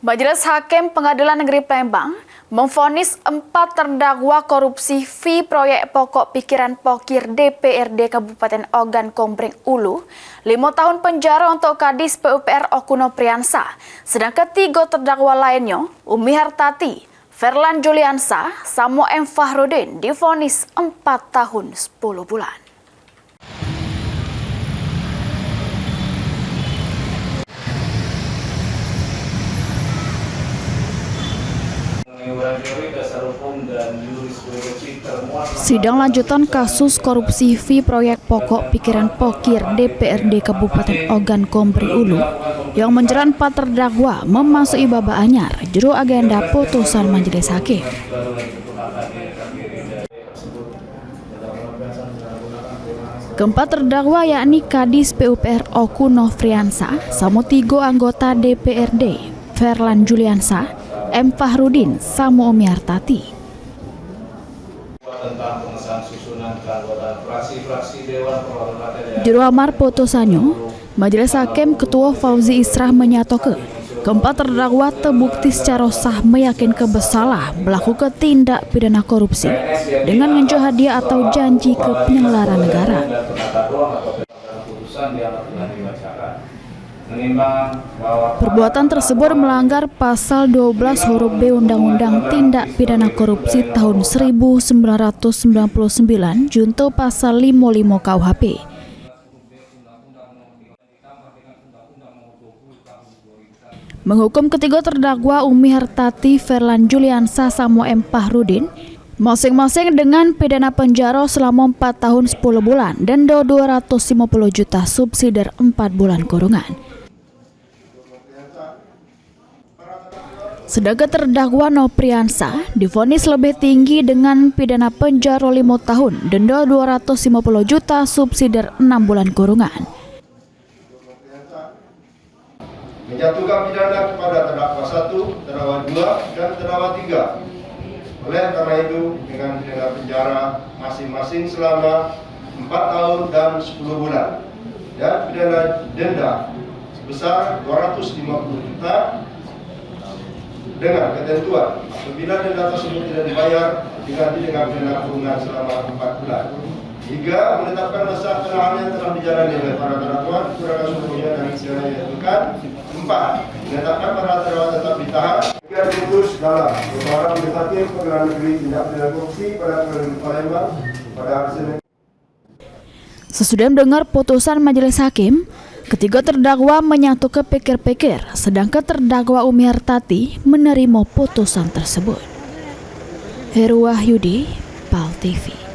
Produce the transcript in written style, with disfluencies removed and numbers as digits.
Majelis Hakim Pengadilan Negeri Palembang memvonis 4 terdakwa korupsi fee proyek pokok pikiran Pokir DPRD Kabupaten Ogan Komering Ulu 5 tahun penjara untuk Kadis PUPR Oku Nofriansah. Sedangkan 3 terdakwa lainnya, Umi Hartati, Ferlan Juliansa, Samo M. Fahrudin divonis 4 tahun 10 bulan. Sidang lanjutan kasus korupsi fee proyek pokok pikiran Pokir DPRD Kabupaten Ogan Komering Ulu yang menjerat 4 terdakwa memasuki babak anyar juru agenda putusan majelis hakim. Keempat terdakwa yakni Kadis PUPR Oku Nofriansah, Samo 3 anggota DPRD, Ferlan Juliansa, M. Fahrudin, Samo Umi Hartati. Juru amar putusannya, Majelis Hakim Ketua Fauzi Israh menyatakan keempat terdakwa terbukti secara sah meyakinkan bersalah melakukan tindak pidana korupsi dengan menjual hadiah atau janji ke penyelenggara negara. Perbuatan tersebut melanggar pasal 12 huruf B Undang-Undang Tindak Pidana Korupsi tahun 1999 junto pasal 55 KUHP. Menghukum ketiga terdakwa Umi Hartati, Ferlan Juliansa, Samo M. Fahrudin masing-masing dengan pidana penjara selama 4 tahun 10 bulan dan denda 250 juta subsidi 4 bulan kurungan. Sedangkan terdakwa Nofriansah divonis lebih tinggi dengan pidana penjara 5 tahun, denda 250 juta subsidi 6 bulan kurungan. Menjatuhkan pidana kepada terdakwa 1, terdakwa 2, dan terdakwa 3. Oleh karena itu, dengan pidana penjara masing-masing selama 4 tahun dan 10 bulan dan pidana denda sebesar 250 juta dengan ketentuan apabila denda tersebut tidak dibayar diganti dengan pidana kurungan selama 4 bulan. 3. Menetapkan masa penahanan yang telah dijalani oleh para terdakwa kurang sesungguhnya dari pidana yang ditentukan. 4. Menetapkan para terdakwa tetap ditahan. 3. Diputus dalam perkara Majelis Hakim Pengadilan Negeri Tindak Pidana Korupsi pada Pengadilan Palembang pada hari Senin. Sesudah mendengar putusan majelis hakim, ketiga terdakwa menyatakan pikir-pikir, sedangkan terdakwa Umi Hartati menerima putusan tersebut. Heru Wahyudi, PAL TV.